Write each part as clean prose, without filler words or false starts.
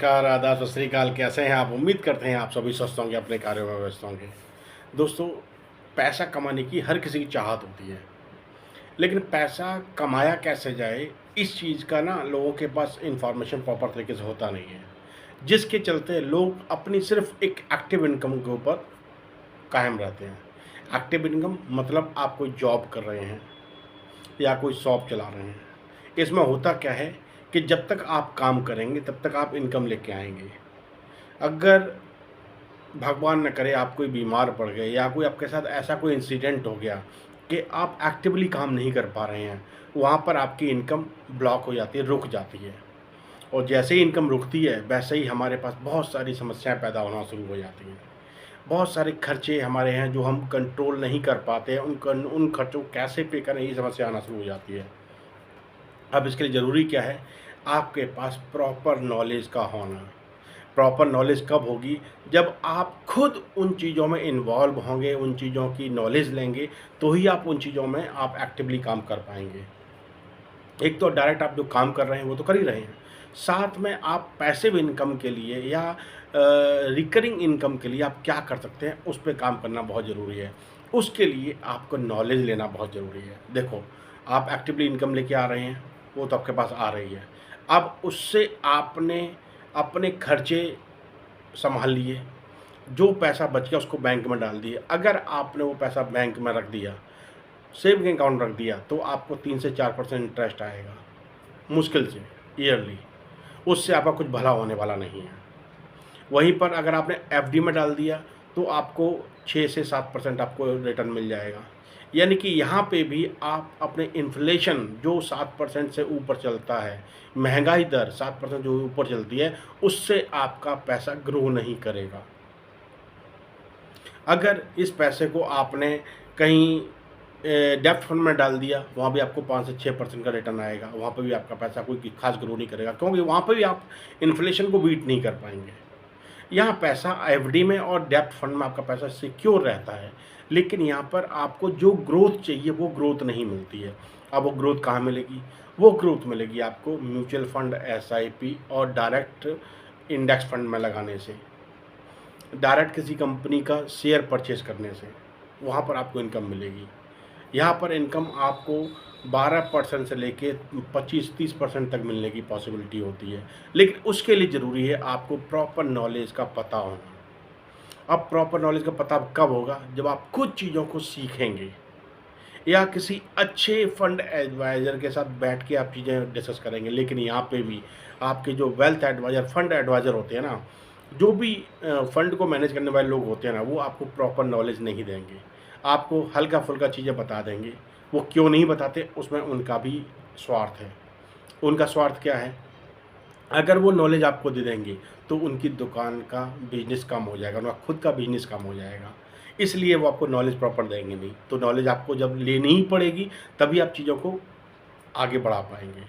नमस्कार, आदाब, सत श्री अकाल। कैसे हैं आप? उम्मीद करते हैं आप सभी स्वस्थ होंगे, अपने कार्यों में व्यस्त होंगे। दोस्तों, पैसा कमाने की हर किसी की चाहत होती है, लेकिन पैसा कमाया कैसे जाए, इस चीज़ का ना लोगों के पास इन्फॉर्मेशन प्रॉपर तरीके से होता नहीं है, जिसके चलते लोग अपनी सिर्फ एक एक्टिव इनकम के ऊपर कायम रहते हैं। एक्टिव इनकम मतलब आप कोई जॉब कर रहे हैं या कोई शॉप चला रहे हैं। इसमें होता क्या है कि जब तक आप काम करेंगे तब तक आप इनकम लेके आएंगे। अगर भगवान न करे आप कोई बीमार पड़ गए या कोई आपके साथ ऐसा कोई इंसिडेंट हो गया कि आप एक्टिवली काम नहीं कर पा रहे हैं, वहाँ पर आपकी इनकम ब्लॉक हो जाती है, रुक जाती है। और जैसे ही इनकम रुकती है वैसे ही हमारे पास बहुत सारी समस्याएं पैदा होना शुरू हो जाती हैं। बहुत सारे खर्चे हमारे हैं जो हम कंट्रोल नहीं कर पाते हैं, उन खर्चों को कैसे पे करें, ये समस्या आना शुरू हो जाती है। अब इसके लिए ज़रूरी क्या है? आपके पास प्रॉपर नॉलेज का होना। प्रॉपर नॉलेज कब होगी? जब आप खुद उन चीज़ों में इन्वॉल्व होंगे, उन चीज़ों की नॉलेज लेंगे, तो ही आप उन चीज़ों में आप एक्टिवली काम कर पाएंगे। एक तो डायरेक्ट आप जो काम कर रहे हैं वो तो कर ही रहे हैं, साथ में आप पैसिव इनकम के लिए या रिकरिंग इनकम के लिए आप क्या कर सकते हैं, उस पे काम करना बहुत ज़रूरी है। उसके लिए आपको नॉलेज लेना बहुत ज़रूरी है। देखो, आप एक्टिवली इनकम लेके आ रहे हैं, वो तो आपके पास आ रही है। अब उससे आपने अपने खर्चे सँभाल लिए, जो पैसा बच गया उसको बैंक में डाल दिए। अगर आपने वो पैसा बैंक में रख दिया, सेविंग अकाउंट रख दिया, तो आपको 3 से 4% इंटरेस्ट आएगा, मुश्किल से, ईयरली। उससे आपका कुछ भला होने वाला नहीं है। वहीं पर अगर आपने एफडी में डाल दिया, तो आपको 6 से 7% आपको रिटर्न मिल जाएगा। यानी कि यहाँ पे भी आप अपने इन्फ्लेशन जो 7% से ऊपर चलता है, महंगाई दर 7% जो ऊपर चलती है, उससे आपका पैसा ग्रो नहीं करेगा। अगर इस पैसे को आपने कहीं डेब्ट फंड में डाल दिया, वहाँ भी आपको 5 से 6% का रिटर्न आएगा। वहाँ पे भी आपका पैसा कोई खास ग्रो नहीं करेगा, क्योंकि वहाँ पे भी आप इन्फ्लेशन को बीट नहीं कर पाएंगे। यहाँ पैसा एफडी में और डेब्ट फंड में आपका पैसा सिक्योर रहता है, लेकिन यहाँ पर आपको जो ग्रोथ चाहिए वो ग्रोथ नहीं मिलती है। अब वो ग्रोथ कहाँ मिलेगी? वो ग्रोथ मिलेगी आपको म्यूचुअल फंड, एसआईपी और डायरेक्ट इंडेक्स फंड में लगाने से, डायरेक्ट किसी कंपनी का शेयर परचेज करने से। वहाँ पर आपको इनकम मिलेगी। यहाँ पर इनकम आपको 12% से लेके 25-30% तक मिलने की पॉसिबिलिटी होती है, लेकिन उसके लिए ज़रूरी है आपको प्रॉपर नॉलेज का पता होना। अब प्रॉपर नॉलेज का पता कब होगा? जब आप कुछ चीज़ों को सीखेंगे या किसी अच्छे फंड एडवाइज़र के साथ बैठ के आप चीज़ें डिस्कस करेंगे। लेकिन यहाँ पे भी आपके जो वेल्थ एडवाइज़र, फंड एडवाइज़र होते हैं ना, जो भी फंड को मैनेज करने वाले लोग होते हैं ना, वो आपको प्रॉपर नॉलेज नहीं देंगे। आपको हल्का-फुल्का चीज़ें बता देंगे। वो क्यों नहीं बताते, उसमें उनका भी स्वार्थ है। उनका स्वार्थ क्या है? अगर वो नॉलेज आपको दे देंगे तो उनकी दुकान का बिज़नेस कम हो जाएगा, उनका खुद का बिज़नेस कम हो जाएगा। इसलिए वो आपको नॉलेज प्रॉपर देंगे नहीं। तो नॉलेज आपको जब लेनी ही पड़ेगी, तभी आप चीज़ों को आगे बढ़ा पाएँगे।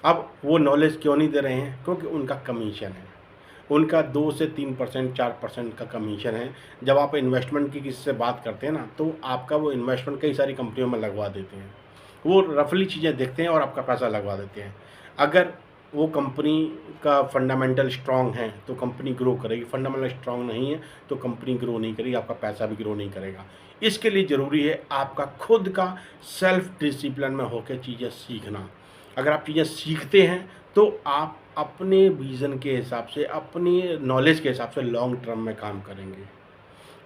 अब वो नॉलेज क्यों नहीं दे रहे हैं? क्योंकि उनका कमीशन है। उनका 2 से 3%, 4% का कमीशन है। जब आप इन्वेस्टमेंट की किसी से बात करते हैं ना, तो आपका वो इन्वेस्टमेंट कई सारी कंपनियों में लगवा देते हैं। वो रफली चीज़ें देखते हैं और आपका पैसा लगवा देते हैं। अगर वो कंपनी का फंडामेंटल स्ट्रॉन्ग है तो कंपनी ग्रो करेगी, फंडामेंटल स्ट्रॉन्ग नहीं है तो कंपनी ग्रो नहीं करेगी, आपका पैसा भी ग्रो नहीं करेगा। इसके लिए ज़रूरी है आपका खुद का सेल्फ डिसिप्लिन में होकर चीज़ें सीखना। अगर आप चीज़ें सीखते हैं तो आप अपने विज़न के हिसाब से, अपनी नॉलेज के हिसाब से लॉन्ग टर्म में काम करेंगे।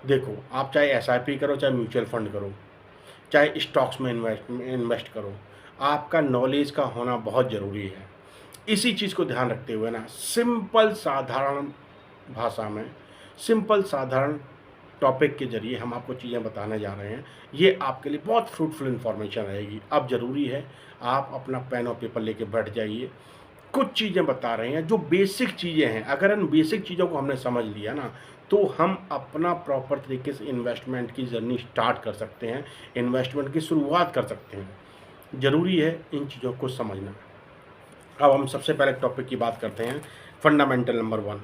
देखो, आप चाहे एसआईपी करो, चाहे म्यूचुअल फंड करो, चाहे स्टॉक्स में इन्वेस्ट करो, आपका नॉलेज का होना बहुत ज़रूरी है। इसी चीज़ को ध्यान रखते हुए ना, सिंपल साधारण भाषा में, सिंपल साधारण टॉपिक के ज़रिए हम आपको चीज़ें बताने जा रहे हैं। ये आपके लिए बहुत फ्रूटफुल इन्फॉर्मेशन रहेगी। अब ज़रूरी है आप अपना पेन और पेपर लेके बैठ जाइए। कुछ चीज़ें बता रहे हैं जो बेसिक चीज़ें हैं। अगर इन बेसिक चीज़ों को हमने समझ लिया ना, तो हम अपना प्रॉपर तरीके से इन्वेस्टमेंट की जर्नी स्टार्ट कर सकते हैं, इन्वेस्टमेंट की शुरुआत कर सकते हैं। ज़रूरी है इन चीज़ों को समझना। अब हम सबसे पहले टॉपिक की बात करते हैं, फंडामेंटल नंबर 1।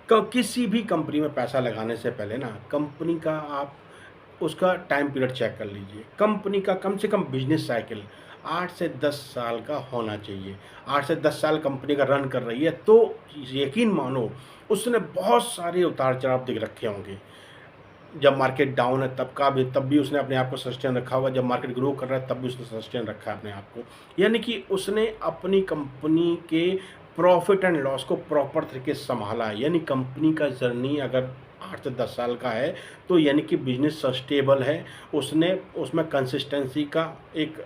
किसी भी कंपनी में पैसा लगाने से पहले ना, कंपनी का आप उसका टाइम पीरियड चेक कर लीजिए। कंपनी का कम से कम बिजनेस साइकिल 8 से 10 साल का होना चाहिए। 8 से 10 साल कंपनी का रन कर रही है तो यकीन मानो उसने बहुत सारे उतार-चढ़ाव देख रखे होंगे। जब मार्केट डाउन है तब भी उसने अपने आप को सस्टेन रखा हुआ है, जब मार्केट ग्रो कर रहा है तब भी उसने सस्टेन रखा है अपने आप को। यानी कि उसने अपनी कंपनी के प्रॉफ़िट एंड लॉस को प्रॉपर तरीके से सँभाला है। यानी कंपनी का जर्नी अगर 8 से 10 साल का है, तो यानी कि बिज़नेस सस्टेबल है। उसने उसमें कंसिस्टेंसी का एक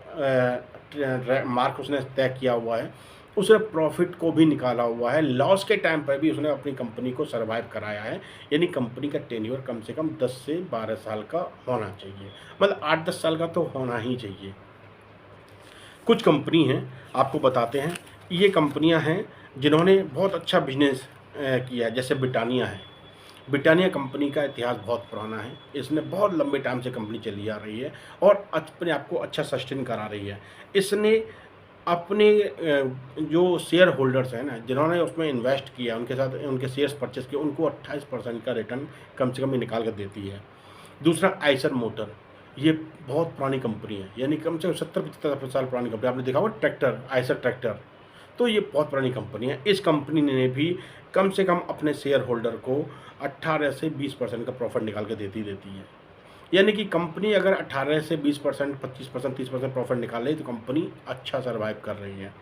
मार्क उसने तय किया हुआ है। उसने प्रॉफ़िट को भी निकाला हुआ है, लॉस के टाइम पर भी उसने अपनी कंपनी को सर्वाइव कराया है। यानी कंपनी का टेन्योर कम से कम 10 से 12 साल का होना चाहिए। मतलब 8-10 साल का तो होना ही चाहिए। कुछ कंपनी हैं, आपको बताते हैं। ये कंपनियां हैं जिन्होंने बहुत अच्छा बिजनेस किया है, जैसे ब्रिटानिया है। ब्रिटानिया कंपनी का इतिहास बहुत पुराना है। इसने बहुत लंबे टाइम से कंपनी चली आ रही है और अपने आप को अच्छा सस्टेन करा रही है। इसने अपने जो शेयर होल्डर्स हैं ना, जिन्होंने उसमें इन्वेस्ट किया, उनके साथ उनके शेयर्स परचेज़ किए, उनको 28% का रिटर्न कम से कम ये निकाल कर देती है। दूसरा आइसर मोटर, ये बहुत पुरानी कंपनी है, यानी कम से कम 70-75 साल पुरानी कंपनी। आपने देखा होगा ट्रैक्टर, आइसर ट्रैक्टर, तो ये बहुत पुरानी कंपनी है। इस कंपनी ने भी कम से कम अपने शेयर होल्डर को 18 से 20% का प्रॉफिट निकाल के देती है। यानी कि कंपनी अगर 18 से 20%, 25%, 30% प्रॉफिट निकाल रही है तो कंपनी अच्छा सर्वाइव कर रही है।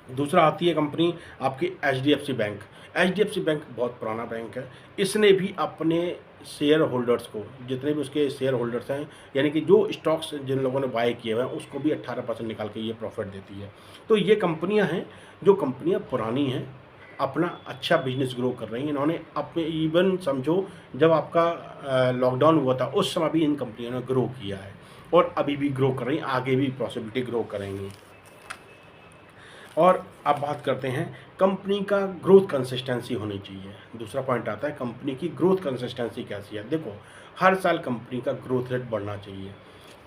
दूसरा आती है कंपनी आपकी एचडीएफसी बैंक। एचडीएफसी बैंक बहुत पुराना बैंक है। इसने भी अपने शेयर होल्डर्स को, जितने भी उसके शेयर होल्डर्स हैं, यानी कि जो स्टॉक्स जिन लोगों ने बाय किए हुए हैं, उसको भी 18% निकाल के ये प्रॉफिट देती है। तो ये कंपनियां हैं जो कंपनियां पुरानी हैं, अपना अच्छा बिजनेस ग्रो कर रही हैं। इन्होंने अपने इवन समझो जब आपका लॉकडाउन हुआ था उस समय भी इन कंपनियों ने ग्रो किया है और अभी भी ग्रो कर रही हैं, आगे भी पॉसिबिलिटी ग्रो करेंगी। और अब बात करते हैं कंपनी का ग्रोथ कंसिस्टेंसी होनी चाहिए। दूसरा पॉइंट आता है कंपनी की ग्रोथ कंसिस्टेंसी कैसी है। देखो, हर साल कंपनी का ग्रोथ रेट बढ़ना चाहिए,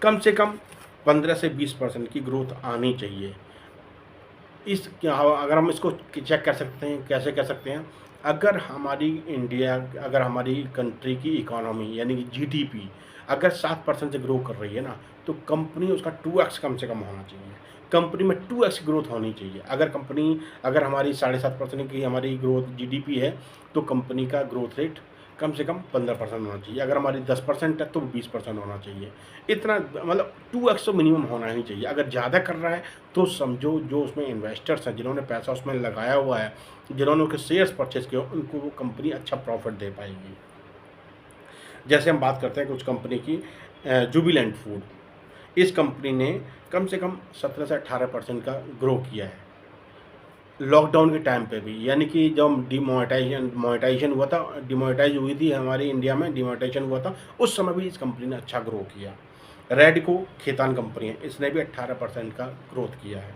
कम से कम 15 से 20% की ग्रोथ आनी चाहिए। अगर हम इसको चेक कर सकते हैं, कैसे कर सकते हैं, अगर हमारी कंट्री की इकोनॉमी यानी कि जीडीपी अगर 7% से ग्रो कर रही है ना, तो कंपनी उसका 2x कम से कम होना चाहिए। कंपनी में 2x ग्रोथ होनी चाहिए। अगर हमारी 7.5% की हमारी ग्रोथ जीडीपी है, तो कंपनी का ग्रोथ रेट कम से कम 15% होना चाहिए। अगर हमारी 10% है तो 20% होना चाहिए। इतना मतलब 2x तो मिनिमम होना ही चाहिए। अगर ज़्यादा कर रहा है तो समझो जो उसमें इन्वेस्टर्स हैं, जिन्होंने पैसा उसमें लगाया हुआ है, जिन्होंने उसके शेयर्स परचेज किए, उनको वो कंपनी अच्छा प्रॉफिट दे पाएगी। जैसे हम बात करते हैं कुछ कंपनी की, जुबिलेंट फूड। इस कंपनी ने कम से कम 17 से 18% का ग्रो किया है लॉकडाउन के टाइम पे भी। यानी कि जब मोनेटाइजेशन हुआ था, डिमोनेटाइज हुई थी हमारी इंडिया में, डिमोनेटाइजेशन हुआ था, उस समय भी इस कंपनी ने अच्छा ग्रो किया। रेडको खेतान कंपनी है, इसने भी 18% का ग्रोथ किया है।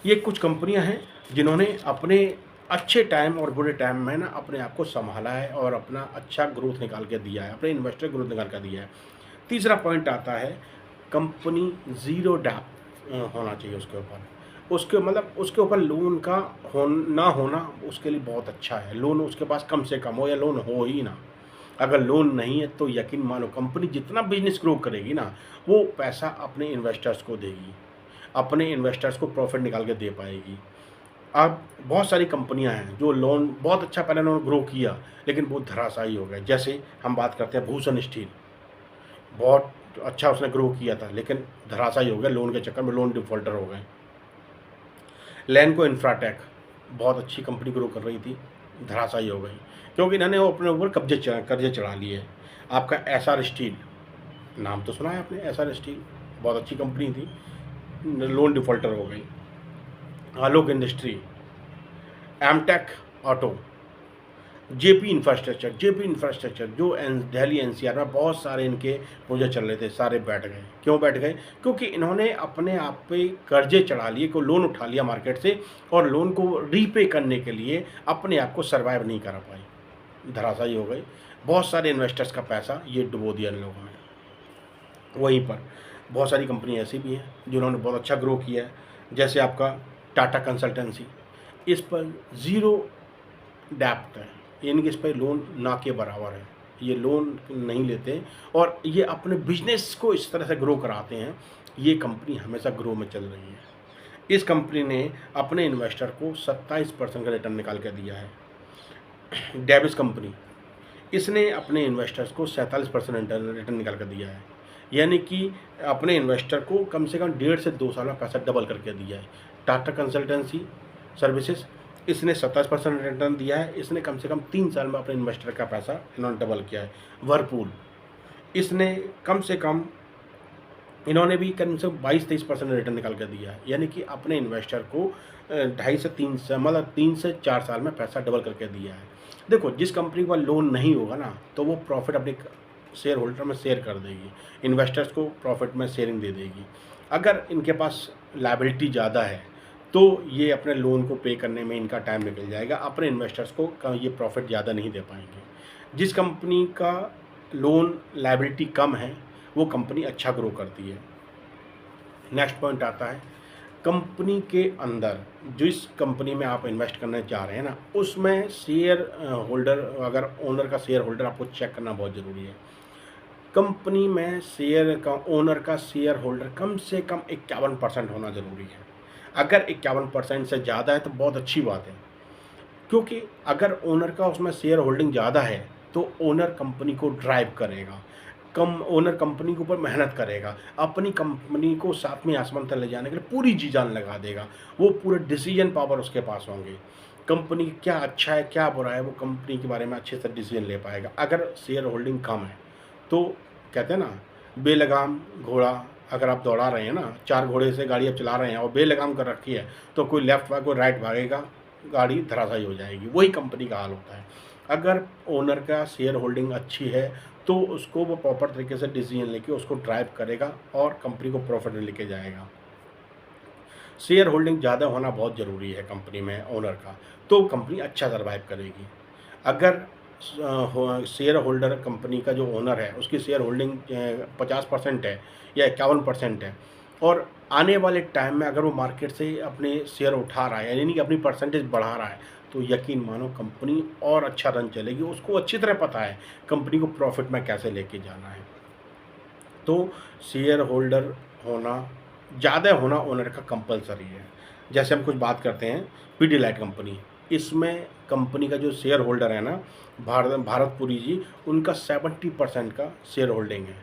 ये कुछ कंपनियां हैं जिन्होंने अपने अच्छे टाइम और बुरे टाइम में ना अपने आप को संभाला है और अपना अच्छा ग्रोथ निकाल के दिया है, अपने इन्वेस्टर ग्रोथ निकाल कर दिया है। तीसरा पॉइंट आता है कंपनी ज़ीरो डेब्ट होना चाहिए उसके ऊपर। उसके ऊपर लोन का ना होना उसके लिए बहुत अच्छा है। लोन उसके पास कम से कम हो या लोन हो ही ना। अगर लोन नहीं है तो यकीन मानो कंपनी जितना बिजनेस ग्रो करेगी ना, वो पैसा अपने इन्वेस्टर्स को देगी, अपने इन्वेस्टर्स को प्रॉफिट निकाल के दे पाएगी। अब बहुत सारी कंपनियां हैं जो लोन बहुत अच्छा पहले उन्होंने ग्रो किया, लेकिन वो धराशायी हो गए। जैसे हम बात करते हैं भूषण स्टील, बहुत अच्छा उसने ग्रो किया था, लेकिन धराशायी हो गया लोन के चक्कर में, लोन डिफॉल्टर हो गए। लैंको इंफ्राटेक बहुत अच्छी कंपनी ग्रो कर रही थी, धराशायी हो गई क्योंकि इन्होंने अपने ऊपर कर्जे चढ़ा लिए। आपका एसआर स्टील, नाम तो सुना है आपने, एसआर स्टील बहुत अच्छी कंपनी थी, लोन डिफॉल्टर हो गई। Alok industry, Amtek auto, Jaypee infrastructure जो दिल्ली एनसीआर में बहुत सारे इनके प्रोजेक्ट चल रहे थे, सारे बैठ गए। क्यों बैठ गए? क्योंकि इन्होंने अपने आप पे कर्जे चढ़ा लिए, को लोन उठा लिया मार्केट से, और लोन को रीपे करने के लिए अपने आप को सर्वाइव नहीं करा पाई, धराशायी हो गई। बहुत सारे इन्वेस्टर्स का पैसा ये डुबो दिया इन लोगों ने। वहीं पर बहुत सारी कंपनी ऐसी भी हैं जिन्होंने बहुत अच्छा ग्रो किया है, जैसे आपका टाटा कंसल्टेंसी, इस पर ज़ीरो डेप्ट है, यानी कि इस पर लोन ना के बराबर है। ये लोन नहीं लेते और ये अपने बिजनेस को इस तरह से ग्रो कराते हैं। ये कंपनी हमेशा ग्रो में चल रही है। इस कंपनी ने अपने इन्वेस्टर को 27% का रिटर्न निकाल के दिया है। डेविस कंपनी, इसने अपने इन्वेस्टर्स को 47% रिटर्न निकाल कर दिया है। यानी कि अपने इन्वेस्टर को कम से कम 1.5 से 2 साल में पैसा डबल करके दिया है। टाटा कंसल्टेंसी सर्विसेज, इसने 27% रिटर्न दिया है। इसने कम से कम 3 साल में अपने इन्वेस्टर का पैसा इन्होंने डबल किया है। वर्लपूल, इसने कम से कम इन्होंने भी कम से 22-23% रिटर्न निकाल कर दिया है। यानी कि अपने इन्वेस्टर को 2.5 से 3 साल मतलब 3 से 4 साल में पैसा डबल करके दिया है। देखो, जिस कंपनी का लोन नहीं होगा ना, तो वो प्रॉफिट अपने शेयर होल्डर में शेयर कर देगी, इन्वेस्टर्स को प्रॉफिट में शेयरिंग दे देगी। अगर इनके पास लायबिलिटी ज़्यादा है तो ये अपने लोन को पे करने में इनका टाइम निकल जाएगा, अपने इन्वेस्टर्स को ये प्रॉफिट ज़्यादा नहीं दे पाएंगे। जिस कंपनी का लोन लायबिलिटी कम है वो कंपनी अच्छा ग्रो करती है। नेक्स्ट पॉइंट आता है, कंपनी के अंदर जिस कंपनी में आप इन्वेस्ट करने जा रहे हैं ना, उसमें शेयर होल्डर, अगर ओनर का शेयर होल्डर आपको चेक करना बहुत ज़रूरी है। कंपनी में शेयर का ओनर का शेयर होल्डर कम से कम 51% होना ज़रूरी है। अगर 51% से ज़्यादा है तो बहुत अच्छी बात है, क्योंकि अगर ओनर का उसमें शेयर होल्डिंग ज़्यादा है तो ओनर कंपनी को ड्राइव करेगा, ओनर कंपनी के ऊपर मेहनत करेगा, अपनी कंपनी को साथ में आसमान तक ले जाने के लिए पूरी जी जान लगा देगा। वो पूरे डिसीजन पावर उसके पास होंगे। कंपनी क्या अच्छा है क्या बुरा है वो कंपनी के बारे में अच्छे से डिसीजन ले पाएगा। अगर शेयर होल्डिंग कम है तो कहते हैं ना, बेलगाम घोड़ा अगर आप दौड़ा रहे हैं ना, 4 घोड़े से गाड़ी आप चला रहे हैं और बेलगाम कर रखी है तो कोई लेफ्ट भाग कोई राइट भागेगा, गाड़ी धराशायी हो जाएगी। वही कंपनी का हाल होता है। अगर ओनर का शेयर होल्डिंग अच्छी है तो उसको वो प्रॉपर तरीके से डिसीजन लेके उसको ड्राइव करेगा और कंपनी को प्रॉफिट में लेके जाएगा। शेयर होल्डिंग ज़्यादा होना बहुत ज़रूरी है कंपनी में ओनर का, तो कंपनी अच्छा सर्वाइव करेगी। अगर शेयर होल्डर कंपनी का जो ओनर है उसकी शेयर होल्डिंग 50% है या 51% है और आने वाले टाइम में अगर वो मार्केट से अपने शेयर उठा रहा है, यानी कि अपनी परसेंटेज बढ़ा रहा है, तो यकीन मानो कंपनी और अच्छा रन चलेगी। उसको अच्छी तरह पता है कंपनी को प्रॉफिट में कैसे लेके जाना है। तो शेयर होल्डर होना, ज़्यादा होना ओनर का कंपलसरी है। जैसे हम कुछ बात करते हैं पीडीलाइट कंपनी, इसमें कंपनी का जो शेयर होल्डर है ना, भारतपुरी जी, उनका 70% का शेयर होल्डिंग है।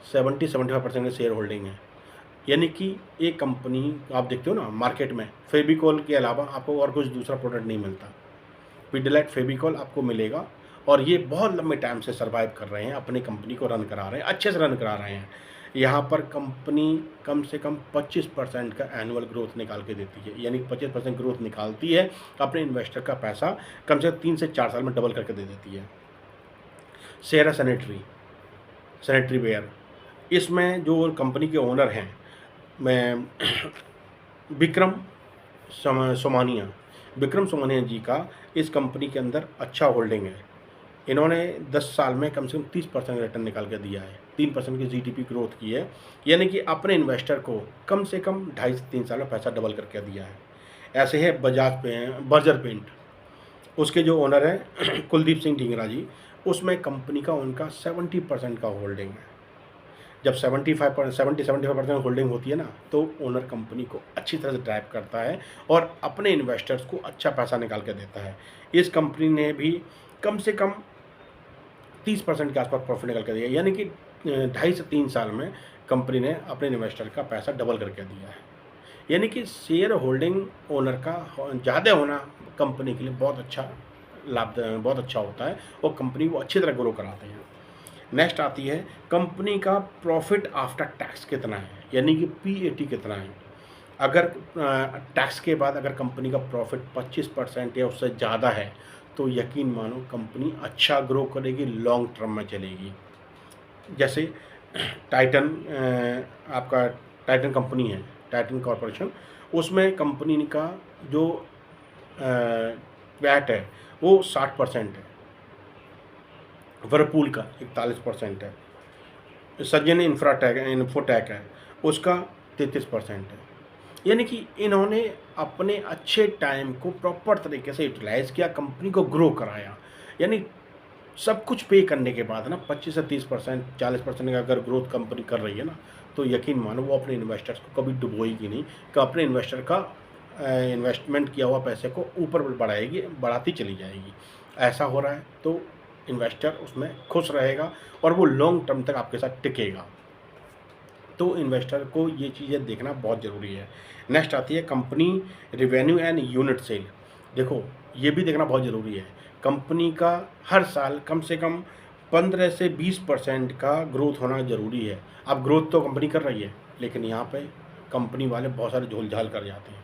70-75% का शेयर होल्डिंग है। यानी कि एक कंपनी आप देखते हो ना मार्केट में, फेविकॉल के अलावा आपको और कुछ दूसरा प्रोडक्ट नहीं मिलता। पीडीलाइट फेविकॉल आपको मिलेगा और ये बहुत लंबे टाइम से सर्वाइव कर रहे हैं, अपनी कंपनी को रन करा रहे हैं, अच्छे से रन करा रहे हैं। यहाँ पर कंपनी कम से कम 25% का एनुअल ग्रोथ निकाल के देती है, यानी 25% ग्रोथ निकालती है, अपने इन्वेस्टर का पैसा कम से कम 3 से 4 साल में डबल करके दे देती है। सेरा सैनिटरी वेयर, इसमें जो कंपनी के ओनर हैं मैं विक्रम सोमानिया, विक्रम सोमानिया जी का इस कंपनी के अंदर अच्छा होल्डिंग है। इन्होंने 10 साल में कम से कम 30% रिटर्न निकाल के दिया है, 3% की जीडीपी ग्रोथ की है। यानी कि अपने इन्वेस्टर को कम से कम 2.5 से 3 साल में पैसा डबल करके दिया है। ऐसे है बर्जर पेंट, उसके जो ओनर हैं कुलदीप सिंह ढींगरा जी, उसमें कंपनी का उनका 70% का होल्डिंग है। जब 70-75% होल्डिंग होती है ना, तो ओनर कंपनी को अच्छी तरह से ड्राइव करता है और अपने इन्वेस्टर्स को अच्छा पैसा निकाल के देता है। इस कंपनी ने भी कम से कम 30% के आसपास प्रॉफिट निकल के दिया, यानी कि 2.5 से 3 साल में कंपनी ने अपने इन्वेस्टर का पैसा डबल करके दिया है। यानी कि शेयर होल्डिंग ओनर का ज़्यादा होना कंपनी के लिए बहुत अच्छा होता है और कंपनी को अच्छी तरह ग्रो कराते हैं। नेक्स्ट आती है कंपनी का प्रॉफिट आफ्टर टैक्स कितना है, यानी कि पीएटी कितना है। अगर टैक्स के बाद अगर कंपनी का प्रॉफिट 25% या उससे ज़्यादा है तो यकीन मानो कंपनी अच्छा ग्रो करेगी, लॉन्ग टर्म में चलेगी। जैसे टाइटन, आपका टाइटन कंपनी है, टाइटन कॉरपोरेशन, उसमें कंपनी का जो वैट है वो 60% है, वर्लपूल का 41% है, सज्जन इन्फोटेक है उसका 33% है। यानी कि इन्होंने अपने अच्छे टाइम को प्रॉपर तरीके से यूटिलाइज़ किया, कंपनी को ग्रो कराया। यानी सब कुछ पे करने के बाद ना 25 से 30%, 40% का अगर ग्रोथ कंपनी कर रही है ना, तो यकीन मानो वो अपने इन्वेस्टर्स को कभी डुबोएगी नहीं, कि अपने इन्वेस्टर का इन्वेस्टमेंट किया हुआ पैसे को ऊपर बढ़ाएगी, बढ़ाती चली जाएगी। ऐसा हो रहा है तो इन्वेस्टर उसमें खुश रहेगा और वो लॉन्ग टर्म तक आपके साथ टिकेगा। तो इन्वेस्टर को ये चीज़ें देखना बहुत ज़रूरी है। नेक्स्ट आती है company revenue and unit sale. देखो, ये भी देखना बहुत ज़रूरी है। कंपनी का हर साल कम से कम 15 से 20% का ग्रोथ होना ज़रूरी है। अब ग्रोथ तो कंपनी कर रही है, लेकिन यहाँ पे कंपनी वाले बहुत सारे झोल-झाल कर जाते हैं।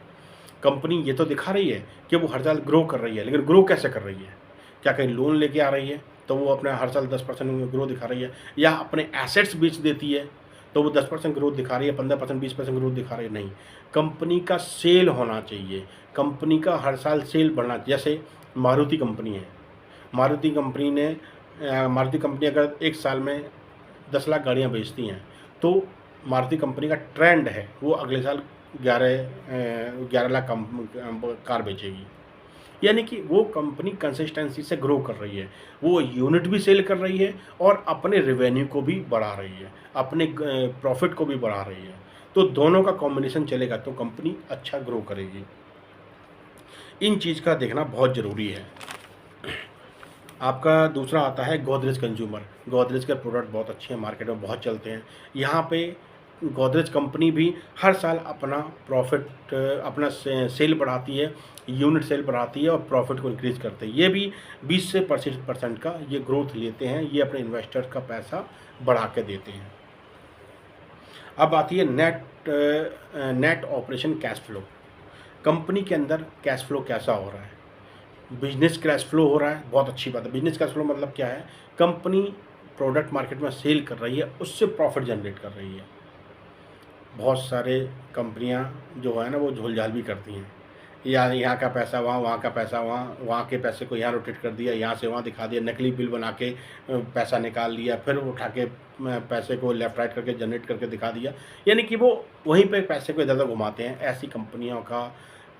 कंपनी ये तो दिखा रही है कि वो हर साल ग्रो कर रही है, लेकिन ग्रो कैसे कर रही है? क्या कहीं लोन लेके आ रही है, तो वो अपना हर साल 10% ग्रो दिखा रही है, या अपने एसेट्स बेच देती है, तो वो 10% ग्रोथ दिखा रही है, 15%, 20% ग्रोथ दिखा रही है? नहीं, कंपनी का सेल होना चाहिए, कंपनी का हर साल सेल बढ़ना। जैसे मारुति कंपनी है, मारुति कंपनी अगर एक साल में 10 लाख गाड़ियाँ बेचती हैं, तो मारुति कंपनी का ट्रेंड है वो अगले साल 11 लाख कार बेचेगी। यानी कि वो कंपनी कंसिस्टेंसी से ग्रो कर रही है, वो यूनिट भी सेल कर रही है और अपने रेवेन्यू को भी बढ़ा रही है, अपने प्रॉफिट को भी बढ़ा रही है। तो दोनों का कॉम्बिनेशन चलेगा तो कंपनी अच्छा ग्रो करेगी। इन चीज़ का देखना बहुत ज़रूरी है। आपका दूसरा आता है गोदरेज कंज्यूमर। गोदरेज के प्रोडक्ट बहुत अच्छे हैं, मार्केट में बहुत चलते हैं। यहाँ पे गोदरेज कंपनी भी हर साल अपना प्रॉफिट, अपना सेल बढ़ाती है, यूनिट सेल बढ़ाती है और प्रॉफिट को इंक्रीज़ करते हैं। ये भी 20 से 25% का ये ग्रोथ लेते हैं, ये अपने इन्वेस्टर का पैसा बढ़ा के देते हैं। अब आती है net operation cash flow. Company के अंदर कैश फ्लो कैसा हो रहा है? बिजनेस कैश फ्लो हो रहा है, बहुत अच्छी बात है। बिजनेस कैश फ्लो मतलब क्या है? कंपनी प्रोडक्ट मार्केट में सेल कर रही है, उससे प्रॉफिट जनरेट कर रही है। बहुत सारे कंपनियां जो है ना वो झोल-झाल भी करती हैं, या यहाँ का पैसा वहाँ, वहाँ का पैसा वहाँ, वहाँ के पैसे को यहाँ रोटेट कर दिया, यहाँ से वहाँ दिखा दिया, नकली बिल बना के पैसा निकाल लिया, फिर उठा के पैसे को लेफ़्ट राइट करके जनरेट करके दिखा दिया। यानी कि वो वहीं पे पैसे को इधर-उधर घुमाते हैं। ऐसी कंपनियों का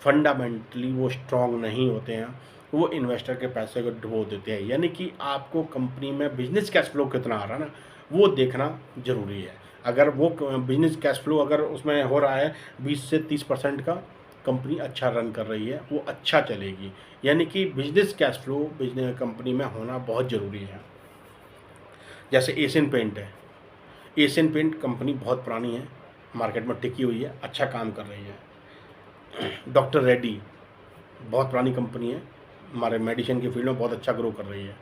फंडामेंटली वो स्ट्रॉन्ग नहीं होते हैं, वो इन्वेस्टर के पैसे को डुबो देते हैं। यानी कि आपको कंपनी में बिज़नेस कैश फ्लो कितना आ रहा है ना, वो देखना ज़रूरी है। अगर वो बिज़नेस कैश फ्लो अगर उसमें हो रहा है 20 से 30% का, कंपनी अच्छा रन कर रही है, वो अच्छा चलेगी। यानी कि business cash flow business company में होना बहुत ज़रूरी है। जैसे एशियन पेंट है, एशियन पेंट कंपनी बहुत पुरानी है, मार्केट में टिकी हुई है, अच्छा काम कर रही है। डॉक्टर रेड्डी बहुत पुरानी कंपनी है, हमारे मेडिसिन की फील्ड में बहुत अच्छा ग्रो कर रही है।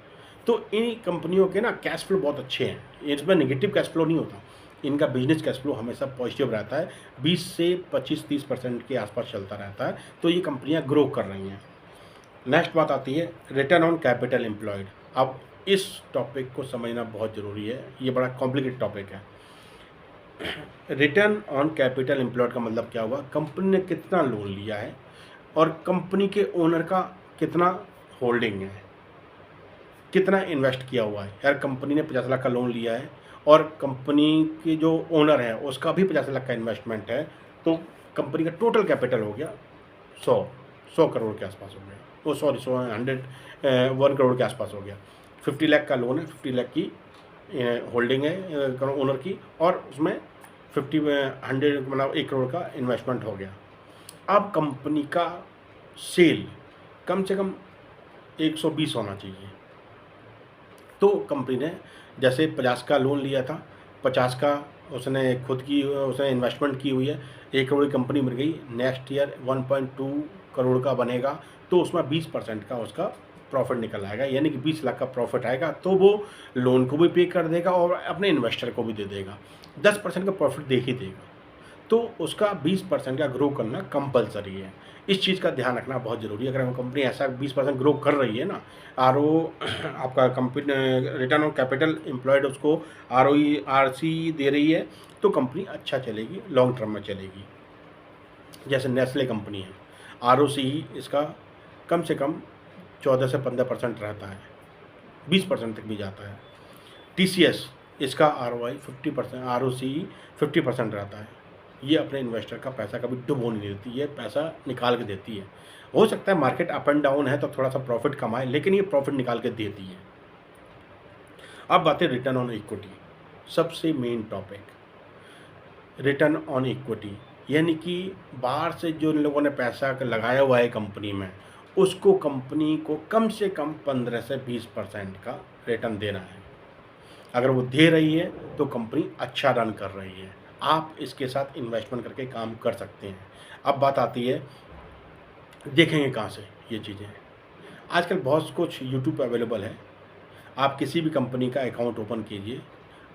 तो इन कंपनियों के ना कैश फ्लो बहुत अच्छे हैं, इसमें नेगेटिव कैश फ्लो नहीं होता। इनका बिजनेस कैश फ्लो हमेशा पॉजिटिव रहता है, 20 से 25-30% के आसपास चलता रहता है। तो ये कंपनियां ग्रो कर रही हैं। नेक्स्ट बात आती है रिटर्न ऑन कैपिटल एम्प्लॉयड। अब इस टॉपिक को समझना बहुत ज़रूरी है, ये बड़ा कॉम्प्लिकेटेड टॉपिक है। रिटर्न ऑन कैपिटल एम्प्लॉयड का मतलब क्या हुआ? कंपनी ने कितना लोन लिया है और कंपनी के ओनर का कितना होल्डिंग है, कितना इन्वेस्ट किया हुआ है। यार कंपनी ने 50 लाख का लोन लिया है और कंपनी के जो ओनर है उसका भी 50 लाख का इन्वेस्टमेंट है, तो कंपनी का टोटल कैपिटल हो गया 100 करोड़ के आसपास हो गया। वो सॉरी 1 करोड़ के आसपास हो गया। 50 लाख का लोन है, 50 लाख की होल्डिंग है ओनर की, और उसमें 100 मतलब 1 करोड़ का इन्वेस्टमेंट हो गया। अब कंपनी का सेल कम से कम 120 होना चाहिए। तो कंपनी ने जैसे 50 का लोन लिया था, 50 का उसने खुद की उसने इन्वेस्टमेंट की हुई है, 1 करोड़ की कंपनी मिल गई। नेक्स्ट ईयर 1.2 करोड़ का बनेगा, तो उसमें 20% का उसका प्रॉफिट निकल आएगा। यानी कि 20 लाख का प्रॉफिट आएगा, तो वो लोन को भी पे कर देगा और अपने इन्वेस्टर को भी दे देगा। 10% का प्रॉफिट दे ही देगा, तो उसका 20% का ग्रो करना कंपलसरी है। इस चीज़ का ध्यान रखना बहुत ज़रूरी है। अगर कंपनी ऐसा 20% ग्रो कर रही है ना, आपका company return on capital employed उसको ROE दे रही है, तो कंपनी अच्छा चलेगी, लॉन्ग टर्म में चलेगी। जैसे नेस्ले कंपनी है, ROCE इसका कम से कम 14 से 15% रहता है, 20% तक भी जाता है। TCS इसका ROCE 50% रहता है। ये अपने इन्वेस्टर का पैसा कभी डुबो नहीं देती, ये पैसा निकाल के देती है। हो सकता है मार्केट अप एंड डाउन है तो थोड़ा सा प्रॉफिट कमाए, लेकिन ये प्रॉफिट निकाल के देती है। अब बात है रिटर्न ऑन इक्विटी, सबसे main topic, return on equity, यानी कि बाहर से जो इन लोगों ने पैसा लगाया हुआ है कंपनी में, उसको कंपनी को कम से कम 15 से 20% का रिटर्न देना है। अगर वो दे रही है तो कंपनी अच्छा रन कर रही है, आप इसके साथ इन्वेस्टमेंट करके काम कर सकते हैं। अब बात आती है, देखेंगे कहाँ से ये चीज़ें। आजकल बहुत कुछ यूट्यूब पे अवेलेबल है, आप किसी भी कंपनी का अकाउंट ओपन कीजिए,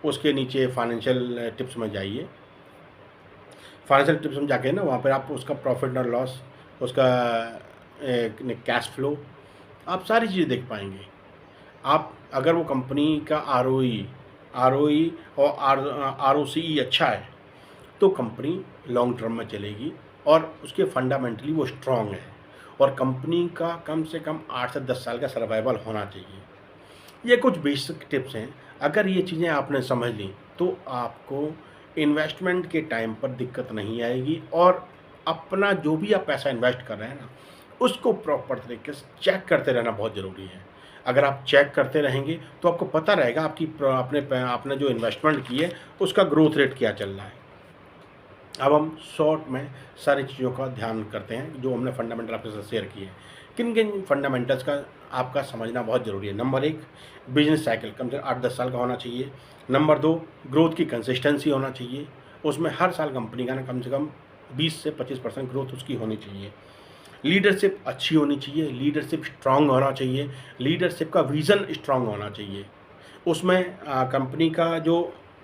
उसके नीचे फाइनेंशियल टिप्स में जाइए, फाइनेंशियल टिप्स में जाके ना वहाँ पर आप उसका प्रॉफिट और लॉस, उसका कैश फ्लो, आप सारी चीज़ें देख पाएंगे। आप अगर वो कंपनी का आरओई और आरओसीई अच्छा है तो कंपनी लॉन्ग टर्म में चलेगी और उसके फंडामेंटली वो स्ट्रॉन्ग है, और कंपनी का कम से कम 8 से 10 साल का सर्वाइवल होना चाहिए। ये कुछ बेसिक टिप्स हैं, अगर ये चीज़ें आपने समझ ली तो आपको इन्वेस्टमेंट के टाइम पर दिक्कत नहीं आएगी, और अपना जो भी आप पैसा इन्वेस्ट कर रहे हैं ना, उसको प्रॉपर तरीके से चेक करते रहना बहुत ज़रूरी है। अगर आप चेक करते रहेंगे तो आपको पता रहेगा आपने जो इन्वेस्टमेंट की है उसका ग्रोथ रेट क्या चल रहा है। अब हम शॉर्ट में सारी चीज़ों का ध्यान करते हैं जो हमने फंडामेंटल आपके साथ शेयर किए हैं। किन किन फंडामेंटल्स का आपका समझना बहुत ज़रूरी है। नंबर 1, बिजनेस साइकिल कम से कम 8-10 साल का होना चाहिए। नंबर 2, ग्रोथ की कंसिस्टेंसी होना चाहिए, उसमें हर साल कंपनी का ना कम से कम 20 से 25% ग्रोथ उसकी होनी चाहिए। लीडरशिप अच्छी होनी चाहिए, लीडरशिप स्ट्रांग होना चाहिए, लीडरशिप का विज़न स्ट्रांग होना चाहिए। उसमें कंपनी का जो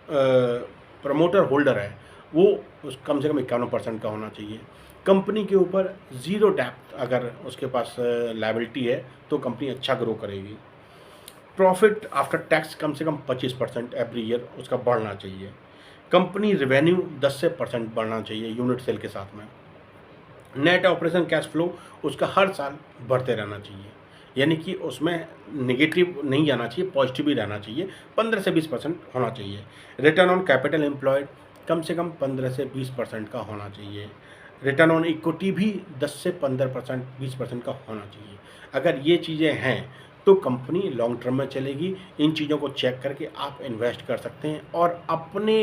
प्रमोटर होल्डर है वो उस कम से कम 51% का होना चाहिए। कंपनी के ऊपर ज़ीरो डेप्थ अगर उसके पास लायबिलिटी है तो कंपनी अच्छा ग्रो करेगी। प्रॉफिट आफ्टर टैक्स कम से कम 25% एवरी ईयर उसका बढ़ना चाहिए। कंपनी रेवेन्यू 10 से % बढ़ना चाहिए यूनिट सेल के साथ में। नेट ऑपरेशन कैश फ्लो उसका हर साल बढ़ते रहना चाहिए, यानी कि उसमें नेगेटिव नहीं जाना चाहिए, पॉजिटिव ही रहना चाहिए, 15 से 20% होना चाहिए। रिटर्न ऑन कैपिटल एम्प्लॉयड कम से कम 15 से 20% का होना चाहिए। रिटर्न ऑन इक्विटी भी 10 से 15%, 20% का होना चाहिए। अगर ये चीज़ें हैं तो कंपनी लॉन्ग टर्म में चलेगी। इन चीज़ों को चेक करके आप इन्वेस्ट कर सकते हैं और अपने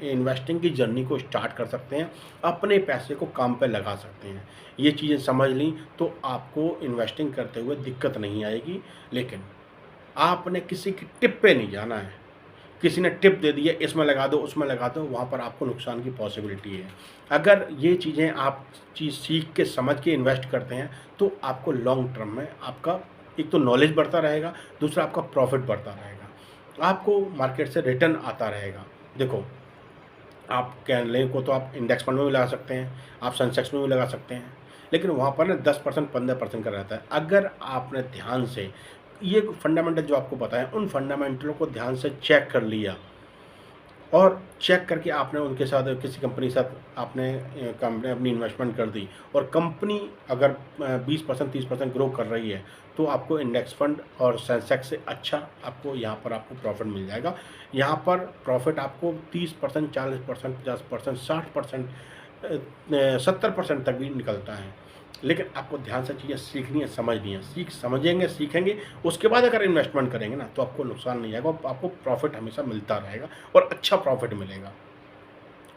इन्वेस्टिंग की जर्नी को स्टार्ट कर सकते हैं, अपने पैसे को काम पे लगा सकते हैं। ये चीज़ें समझ ली तो आपको इन्वेस्टिंग करते हुए दिक्कत नहीं आएगी। लेकिन आपने किसी की टिप पे नहीं जाना है, किसी ने टिप दे दी है इसमें लगा दो उसमें लगा दो, वहाँ पर आपको नुकसान की पॉसिबिलिटी है। अगर ये चीज़ें आप चीज़ सीख के समझ के इन्वेस्ट करते हैं तो आपको लॉन्ग टर्म में आपका एक तो नॉलेज बढ़ता रहेगा, दूसरा आपका प्रॉफिट बढ़ता रहेगा, आपको मार्केट से रिटर्न आता रहेगा। देखो, आप कैनले को तो आप इंडेक्स फंड में भी लगा सकते हैं, आप सेंसेक्स में भी लगा सकते हैं, लेकिन वहाँ पर ना 10% 15% का रहता है। अगर आपने ध्यान से ये फंडामेंटल जो आपको पता है उन फंडामेंटलों को ध्यान से चेक कर लिया और चेक करके आपने उनके साथ किसी कंपनी के साथ आपने कंपनी अपनी इन्वेस्टमेंट कर दी और कंपनी अगर 20% 30% ग्रो कर रही है तो आपको इंडेक्स फंड और सेंसेक्स से अच्छा आपको यहाँ पर आपको प्रॉफिट मिल जाएगा। यहाँ पर प्रॉफिट आपको 30%, 40%, 50%, 60%, 70% तक भी निकलता है। लेकिन आपको ध्यान से चीज़ें सीखनी है, समझनी है। समझेंगे, सीखेंगे, उसके बाद अगर इन्वेस्टमेंट करेंगे ना तो आपको नुकसान नहीं आएगा, आपको प्रॉफिट हमेशा मिलता रहेगा और अच्छा प्रॉफिट मिलेगा।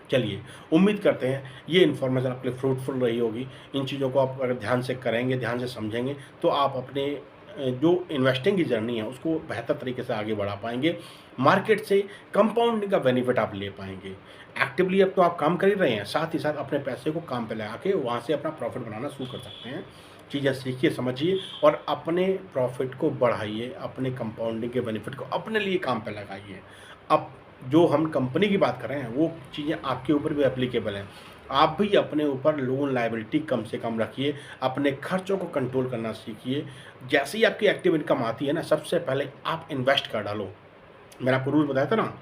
चलिए, उम्मीद करते हैं ये इन्फॉर्मेशन आपके लिए फ्रूटफुल रही होगी। इन चीज़ों को आप अगर ध्यान से करेंगे, ध्यान से समझेंगे तो आप अपने जो इन्वेस्टिंग की जर्नी है उसको बेहतर तरीके से आगे बढ़ा पाएंगे। मार्केट से कंपाउंडिंग का बेनिफिट आप ले पाएंगे। एक्टिवली अब तो आप काम कर ही रहे हैं, साथ ही साथ अपने पैसे को काम पे लगा के वहाँ से अपना प्रॉफिट बनाना शुरू कर सकते हैं। चीज़ें सीखिए, समझिए और अपने प्रॉफिट को बढ़ाइए, अपने कंपाउंडिंग के बेनिफिट को अपने लिए काम पे लगाइए। अब जो हम कंपनी की बात कर रहे हैं वो चीज़ें आपके ऊपर भी एप्लीकेबल हैं। आप भी अपने ऊपर लोन लायबिलिटी कम से कम रखिए, अपने खर्चों को कंट्रोल करना सीखिए। जैसे ही आपकी एक्टिव इनकम आती है ना, सबसे पहले आप इन्वेस्ट कर डालो। मैंने आपको रूल बताया था ना,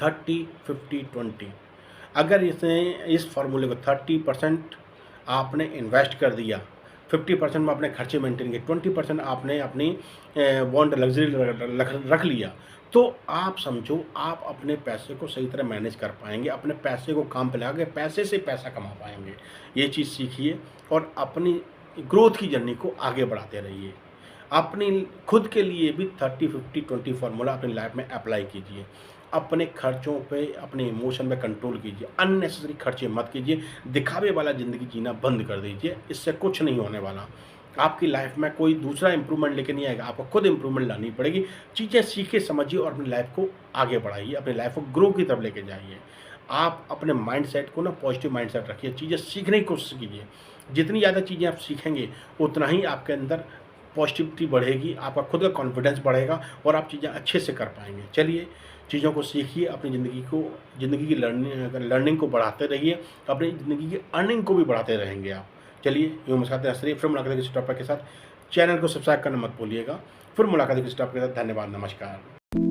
30-50-20। अगर इस फार्मूले को 30% आपने इन्वेस्ट कर दिया, 50% में अपने खर्चे मेंटेन किए, 20% आपने अपनी वांट लग्जरी रख लिया, तो आप समझो आप अपने पैसे को सही तरह मैनेज कर पाएंगे, अपने पैसे को काम पे लगा के पैसे से पैसा कमा पाएंगे। ये चीज़ सीखिए और अपनी ग्रोथ की जर्नी को आगे बढ़ाते रहिए। अपनी खुद के लिए भी 30-50-20 फार्मूला अपनी लाइफ में अप्लाई कीजिए। अपने खर्चों पे, अपने इमोशन पे कंट्रोल कीजिए। अननेसेसरी खर्चे मत कीजिए। दिखावे वाला ज़िंदगी जीना बंद कर दीजिए। इससे कुछ नहीं होने वाला। आपकी लाइफ में कोई दूसरा इम्प्रूवमेंट लेके नहीं आएगा। आपको खुद इम्प्रूवमेंट लानी पड़ेगी। चीज़ें सीखिए, समझिए और अपनी लाइफ को आगे बढ़ाइए। अपनी लाइफ को ग्रो की तरफ लेके जाइए। आप अपने माइंडसेट को ना पॉजिटिव माइंडसेट रखिए। चीज़ें सीखने की कोशिश कीजिए। जितनी ज़्यादा चीज़ें आप सीखेंगे, उतना ही आपके अंदर पॉजिटिविटी बढ़ेगी, आपका खुद का कॉन्फिडेंस बढ़ेगा और आप चीज़ें अच्छे से कर पाएँगे। चलिए, चीज़ों को सीखिए, अपनी ज़िंदगी की लर्निंग को बढ़ाते रहिए, अपनी ज़िंदगी की अर्निंग को भी बढ़ाते रहेंगे आप। चलिए, यूँ मुस्कुराते हँसते रहिए। फिर मुलाकात होगी किसी टॉपिक के साथ। चैनल को सब्सक्राइब करना मत भूलिएगा। फिर मुलाकात होगी किसी टॉपिक के साथ। धन्यवाद, नमस्कार।